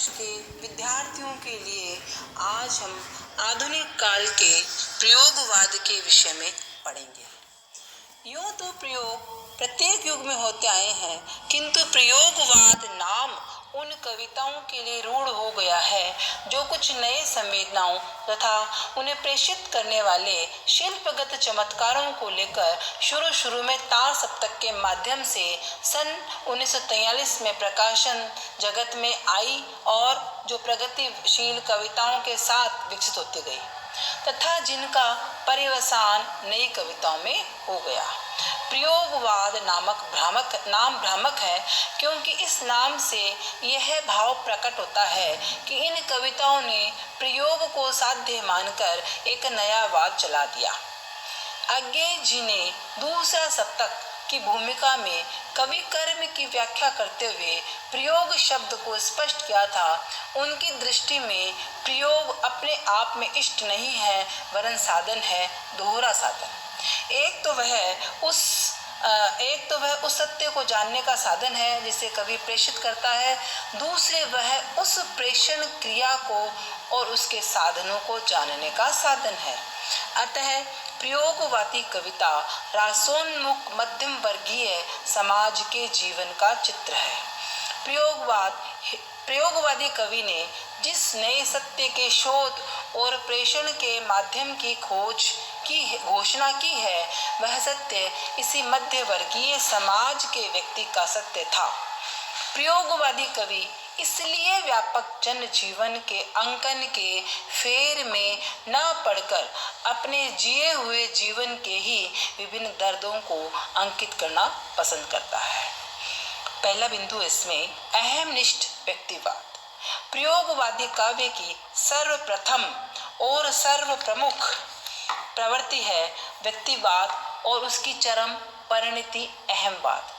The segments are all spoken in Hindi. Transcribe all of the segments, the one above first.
वर्ष के विद्यार्थियों के लिए आज हम आधुनिक काल के प्रयोगवाद के विषय में पढ़ेंगे। यूँ तो प्रयोग प्रत्येक युग में होते आए हैं, किंतु प्रयोगवाद नाम उन कविताओं के लिए रूढ़ हो गया है जो कुछ नए संवेदनाओं तथा उन्हें प्रेषित करने वाले शिल्पगत चमत्कारों को लेकर शुरू में तार सप्तक के माध्यम से सन 1943 में प्रकाशन जगत में आई और जो प्रगतिशील कविताओं के साथ विकसित होती गई तथा जिनका पर्यवसान नई कविताओं में हो गया। प्रयोगवाद नाम भ्रामक है, क्योंकि इस नाम से यह भाव प्रकट होता है कि इन कविताओं ने प्रयोग को साध्य मानकर एक नया वाद चला दिया। अज्ञेय जी ने दूसरा सप्तक की भूमिका में कवि कर्म की व्याख्या करते हुए प्रयोग शब्द को स्पष्ट किया था। उनकी दृष्टि में प्रयोग अपने आप में इष्ट नहीं है, वरन साधन है, दोहरा साधन। एक तो वह उस सत्य को जानने का साधन है जिसे कवि प्रेषित करता है, दूसरे वह उस प्रेषण क्रिया को और उसके साधनों को जानने का साधन है। अतः प्रयोगवादी कविता रासोन्मुख मध्यम वर्गीय समाज के जीवन का चित्र है। प्रयोगवादी कवि ने जिस नए सत्य के शोध और प्रेषण के माध्यम की खोज की घोषणा की है, वह सत्य इसी मध्य वर्गीय समाज के व्यक्ति का सत्य था। प्रयोगवादी कवि इसलिए व्यापक जन जीवन के अंकन के फेर में न पड़कर अपने जिए हुए जीवन के ही विभिन्न दर्दों को अंकित करना पसंद करता है। पहला बिंदु इसमें अहमनिष्ठ व्यक्तिवाद। प्रयोगवादी काव्य की सर्वप्रथम और सर्वप्रमुख प्रवृत्ति है व्यक्तिवाद और उसकी चरम परिणति अहमवाद।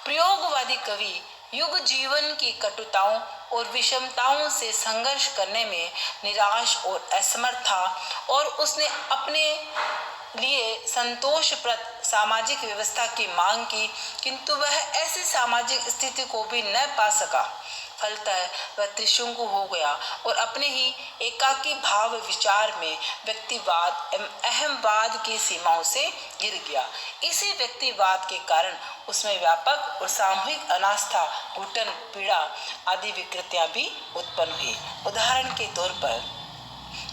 प्रयोगवादी कवि युग जीवन की कटुताओं और विषमताओं से संघर्ष करने में निराश और असमर्थ था और उसने अपने लिए संतोषप्रद सामाजिक व्यवस्था की मांग की, किंतु वह ऐसी सामाजिक स्थिति को भी न पा सका। फलतः वह त्रिशंकु हो गया और अपने ही एकाकी भाव विचार में व्यक्तिवाद एवं अहमवाद की सीमाओं से गिर गया। इसी व्यक्तिवाद के कारण उसमें व्यापक और सामूहिक अनास्था, घुटन, पीड़ा आदि विकृतियां भी उत्पन्न हुई। उदाहरण के तौर पर,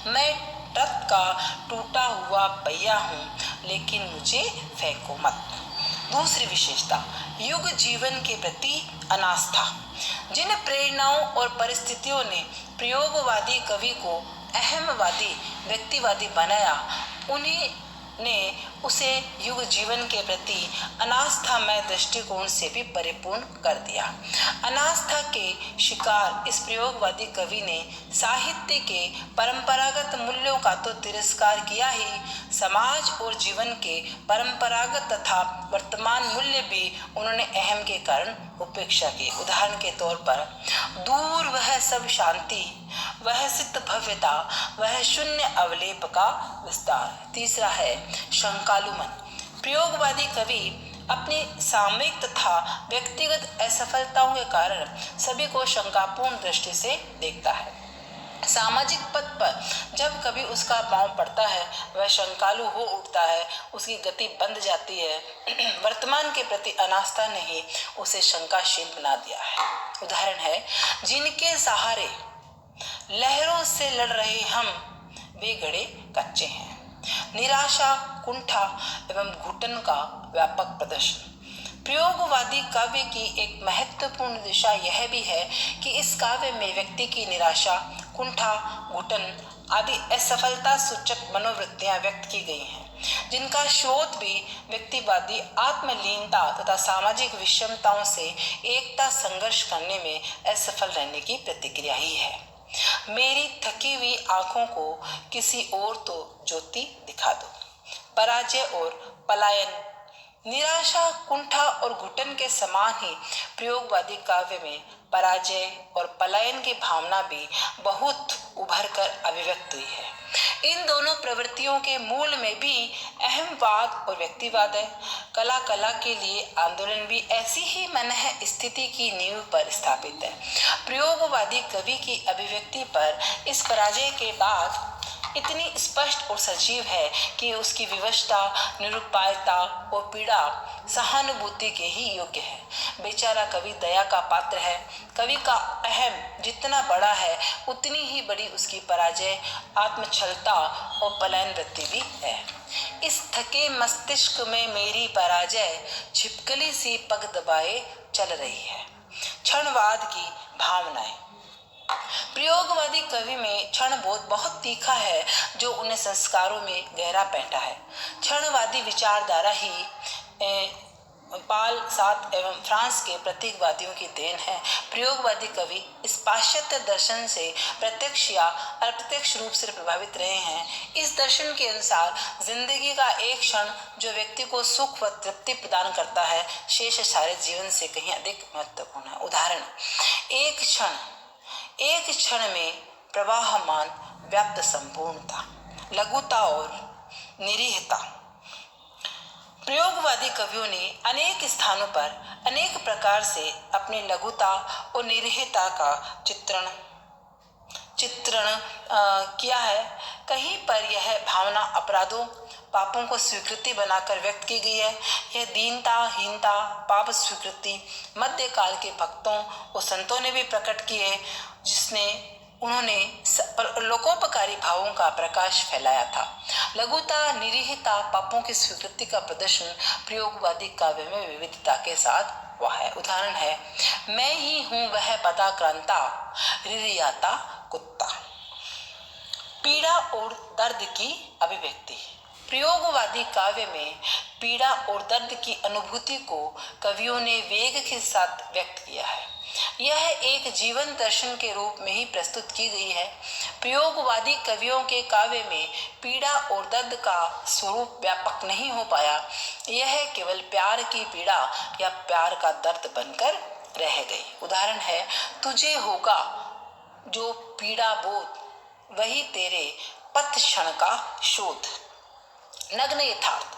मैं ट्रक का टूटा हुआ पहिया हूँ, लेकिन मुझे फेंको मत। दूसरी विशेषता, युग जीवन के प्रति अनास्था। जिन प्रेरणाओं और परिस्थितियों ने प्रयोगवादी कवि को अहमवादी व्यक्तिवादी बनाया, उन्हीं ने उसे युग जीवन के प्रति अनास्थामय दृष्टिकोण से भी परिपूर्ण कर दिया। अनास्था के शिकार इस प्रयोगवादी कवि ने साहित्य के परंपरागत मूल्यों का तो तिरस्कार किया ही, समाज और जीवन के परंपरागत तथा वर्तमान मूल्य भी उन्होंने अहम के कारण उपेक्षा की। उदाहरण के तौर पर, दूर वह सब शांति, वह सिद्ध भव्यता, वह शून्य अवलेप का विस्तार। तीसरा है शंकालुमन। प्रयोगवादी कवि अपनी सामयिक तथा व्यक्तिगत असफलताओं के कारण सभी को शंकापूर्ण दृष्टि से देखता है। सामाजिक पद पर जब कभी उसका पांव पड़ता है, वह शंकालु हो उठता है, उसकी गति बंद जाती है। वर्तमान के प्रति अनास्था ने ही उसे शंकाशील बना दिया है। उदाहरण है, जिनके सहारे लहरों से लड़ रहे हम, वे घड़े कच्चे हैं। निराशा, कुंठा एवं घुटन का व्यापक प्रदर्शन। प्रयोगवादी काव्य की एक महत्वपूर्ण दिशा यह भी है कि इस काव्य में व्यक्ति की निराशा, कुंठा, घुटन आदि असफलता सूचक मनोवृत्तियां व्यक्त की गई हैं, जिनका स्रोत भी व्यक्तिवादी आत्मलीनता तथा सामाजिक विषमताओं से एकता संघर्ष करने में असफल रहने की प्रतिक्रिया ही है। मेरी थकी हुई आंखों को किसी और तो ज्योति दिखा दो। पराजय और पलायन। निराशा, कुंठा और घुटन के समान ही प्रयोगवादी काव्य में पराजय और पलायन की भावना भी बहुत उभर कर अभिव्यक्त हुई है। इन दोनों प्रवृत्तियों के मूल में भी अहमवाद और व्यक्तिवाद है। कला के लिए आंदोलन भी ऐसी ही मन स्थिति की नींव पर स्थापित है। प्रयोगवादी कवि की अभिव्यक्ति पर इस पराजय के बाद इतनी स्पष्ट और सजीव है कि उसकी विवशता, निरुपायता और पीड़ा सहानुभूति के ही योग्य है। बेचारा कवि दया का पात्र है। कवि का अहम जितना बड़ा है उतनी ही बड़ी उसकी पराजय, आत्मछलता और पलायन वृत्ति भी है। इस थके मस्तिष्क में मेरी पराजय छिपकली सी पग दबाए चल रही है। क्षणवाद की भावनाएं। प्रयोगवादी कवि में क्षण बोध बहुत तीखा है, जो उन्हें संस्कारों में गहरा बैठा है। क्षणवादी विचारधारा ही पाल सात एवं फ्रांस के प्रतीकवादियों की देन है। प्रयोगवादी कवि इस पाश्चात्य दर्शन से प्रत्यक्ष या अप्रत्यक्ष रूप से प्रभावित रहे हैं। इस दर्शन के अनुसार जिंदगी का एक क्षण जो व्यक्ति को सुख व तृप्ति प्रदान करता है, शेष सारे जीवन से कहीं अधिक महत्वपूर्ण है। उदाहरण, एक क्षण में प्रवाहमान व्याप्त संपूर्णता, लघुता और निरीहता। प्रयोगवादी कवियों ने अनेक स्थानों पर अनेक प्रकार से अपनी लघुता और निरीहता का चित्रण किया है। कहीं पर यह भावना अपराधों, पापों को स्वीकृति बनाकर व्यक्त की गई है। यह दीनता, हीनता, पाप स्वीकृति मध्यकाल के भक्तों और संतों ने भी प्रकट की है, उन्होंने लोकोपकारी भावों का प्रकाश फैलाया था। लघुता, निरीहता, पापों की स्वीकृति का प्रदर्शन प्रयोगवादी काव्य में विविधता के साथ हुआ है। उदाहरण है, मैं ही हूं वह पदाक्रांता, रिरियाता कुत्ता। पीड़ा और दर्द की अभिव्यक्ति। प्रयोगवादी काव्य में पीड़ा और दर्द की अनुभूति को कवियों ने वेग के साथ व्यक्त किया है। यह एक जीवन दर्शन के रूप में ही प्रस्तुत की गई है। प्रयोगवादी कवियों के काव्य में पीड़ा और दर्द का स्वरूप व्यापक नहीं हो पाया। यह केवल प्यार की पीड़ा या प्यार का दर्द बनकर रह गई। उदाहरण है, तुझे होगा जो पीड़ा बोध, वही तेरे पथ क्षण का शोध। नग्न यथार्थ।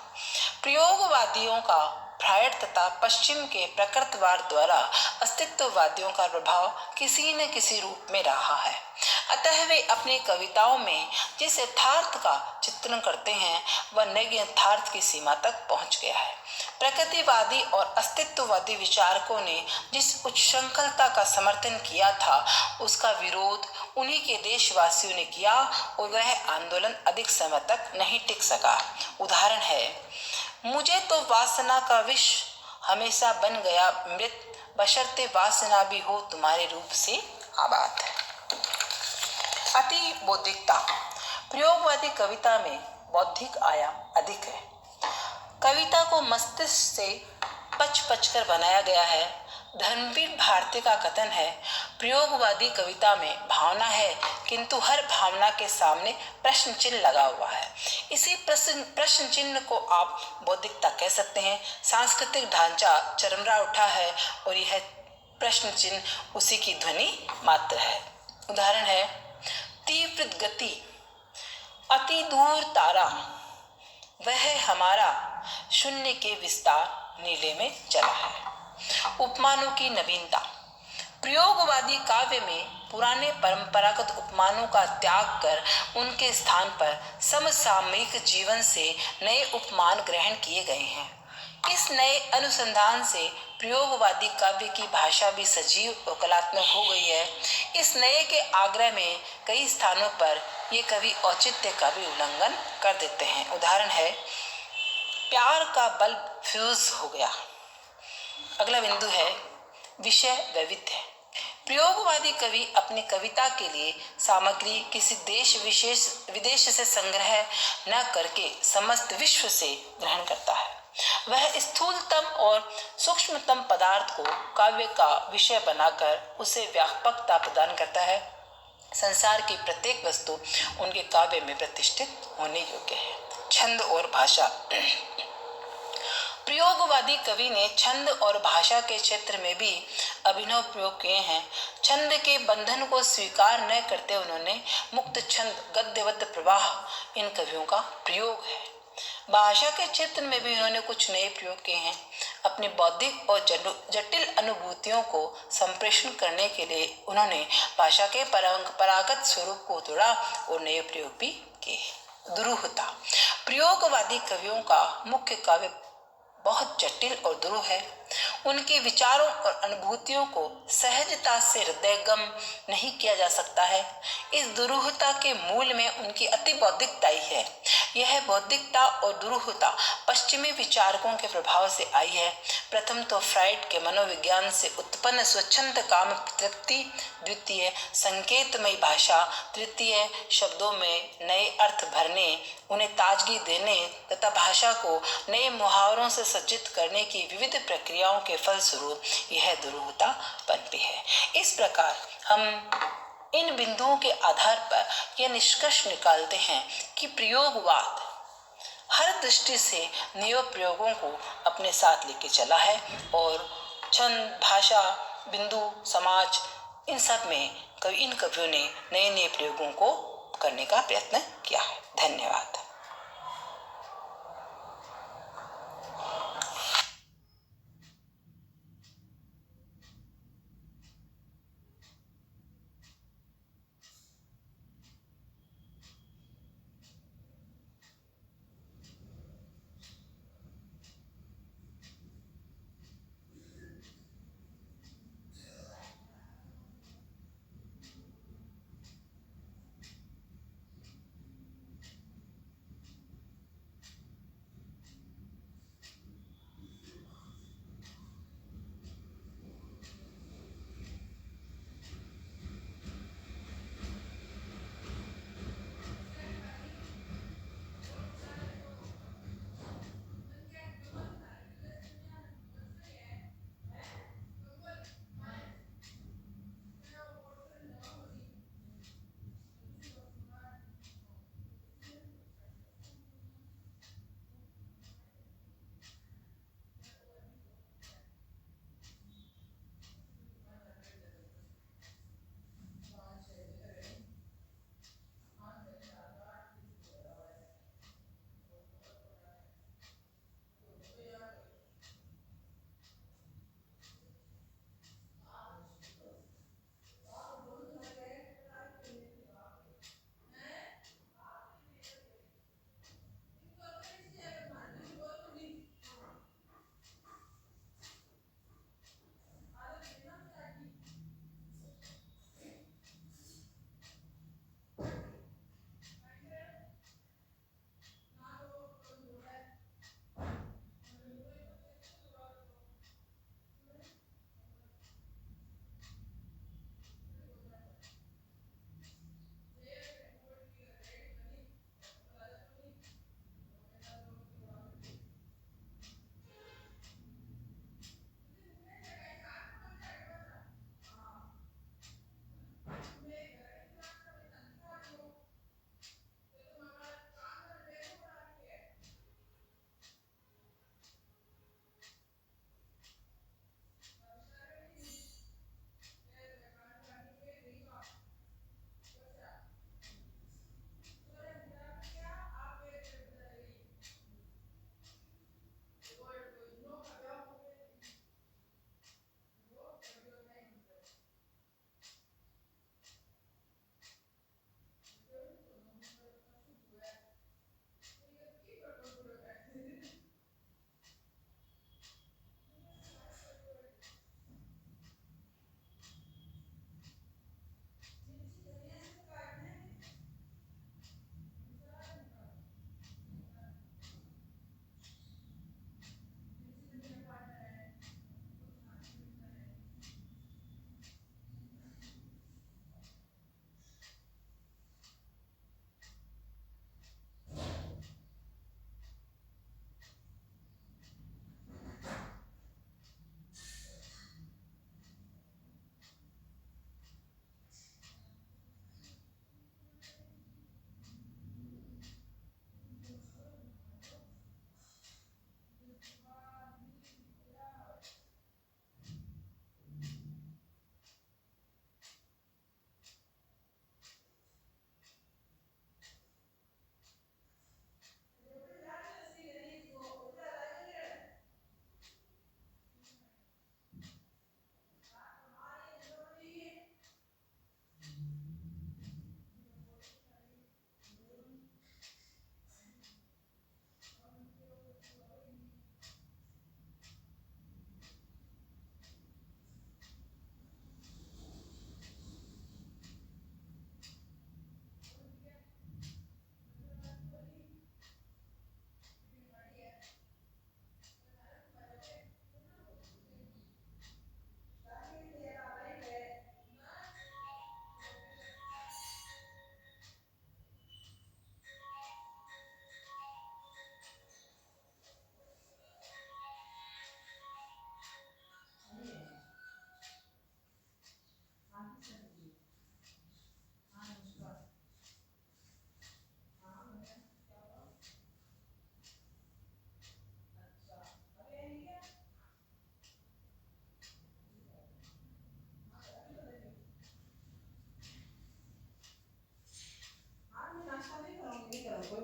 प्रयोगवादियों का फ्रायड तथा पश्चिम के प्रकृतवाद द्वारा अस्तित्ववादियों का प्रभाव किसी न किसी रूप में रहा है। अतः वे अपनी कविताओं में जिस यथार्थ का चित्रण करते हैं वह नग्न यथार्थ की सीमा तक पहुंच गया है। प्रकृतिवादी और अस्तित्ववादी विचारकों ने जिस उच्छृंखलता का समर्थन किया था, उसका विरोध उन्हीं के देशवासियों ने किया और वह आंदोलन अधिक समय तक नहीं टिक सका। उदाहरण है, मुझे तो वासना का विष हमेशा बन गया मृत, बशर्ते वासना भी हो तुम्हारे रूप से आबाद। अति बौद्धिकता। प्रयोगवादी कविता में बौद्धिक आयाम अधिक है। कविता को मस्तिष्क से पच कर बनाया गया है। धर्मवीर भारती का कथन है, प्रयोगवादी कविता में भावना है, किंतु हर भावना के सामने प्रश्न चिन्ह लगा हुआ है। इसी प्रश्न चिन्ह को आप बौद्धिकता कह सकते हैं। सांस्कृतिक ढांचा चरमरा उठा है और यह प्रश्न चिन्ह उसी की ध्वनि मात्र है। उदाहरण है, तीव्र गति, अति दूर तारा, वह हमारा शून्य के विस्तार नीले में चला है। उपमानों की नवीनता। प्रयोगवादी काव्य में पुराने परंपरागत उपमानों का त्याग कर उनके स्थान पर समसामयिक जीवन से नए उपमान ग्रहण किए गए हैं। इस नए अनुसंधान से प्रयोगवादी काव्य की भाषा भी सजीव और कलात्मक हो गई है। इस नए के आग्रह में कई स्थानों पर ये कवि औचित्य का भी उल्लंघन कर देते हैं। उदाहरण है, प्यार का बल्ब फ्यूज हो गया। अगला बिंदु है विषय वैविध्य। प्रयोगवादी कवि अपनी कविता के लिए सामग्री किसी विदेश से संग्रह न करके समस्त विश्व से ग्रहण करता है। वह स्थूलतम और सूक्ष्मतम पदार्थ को काव्य का विषय बनाकर उसे व्यापकता प्रदान करता है। संसार की प्रत्येक वस्तु उनके काव्य में प्रतिष्ठित होने योग्य है। छंद और भाषा। प्रयोगवादी कवि ने छंद और भाषा के क्षेत्र में भी अभिनव प्रयोग किए हैं। छंद के बंधन को स्वीकार न करते उन्होंने मुक्त छंद, गद्यवत प्रवाह इन कवियों का प्रयोग है। भाषा के क्षेत्र में भी उन्होंने कुछ नए प्रयोग किए हैं। अपनी बौद्धिक और जटिल अनुभूतियों को संप्रेषण करने के लिए उन्होंने भाषा के परंपरागत स्वरूप को तोड़ा और नए प्रयोग भी किए। दुरूहता प्रयोगवादी कवियों का मुख्य काव्य बहुत जटिल और दुरूह है। उनके विचारों और अनुभूतियों को सहजता से हृदयगम नहीं किया जा सकता है। इस दुरूहता के मूल में उनकी अति बौद्धिकता ही है। यह बौद्धिकता और दुरूहता पश्चिमी विचारकों के प्रभाव से आई है। प्रथम तो फ्राइड के मनोविज्ञान से उत्पन्न स्वच्छंद काम तृप्ति, द्वितीय संकेतमयी भाषा, तृतीय शब्दों में नए अर्थ भरने, उन्हें ताजगी देने तथा भाषा को नए मुहावरों से सज्जित करने की विविध प्रक्रियाओं के फलस्वरूप यह दुरूहता पनपी है। इस प्रकार हम इन बिंदुओं के आधार पर यह निष्कर्ष निकालते हैं कि प्रयोगवाद हर दृष्टि से नए प्रयोगों को अपने साथ लेके चला है और छंद, भाषा, बिंदु, समाज इन सब में इन कवियों ने नए नए प्रयोगों को करने का प्रयत्न किया है। धन्यवाद।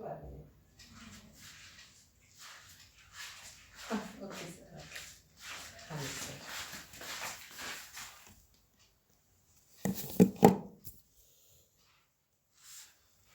कर दे।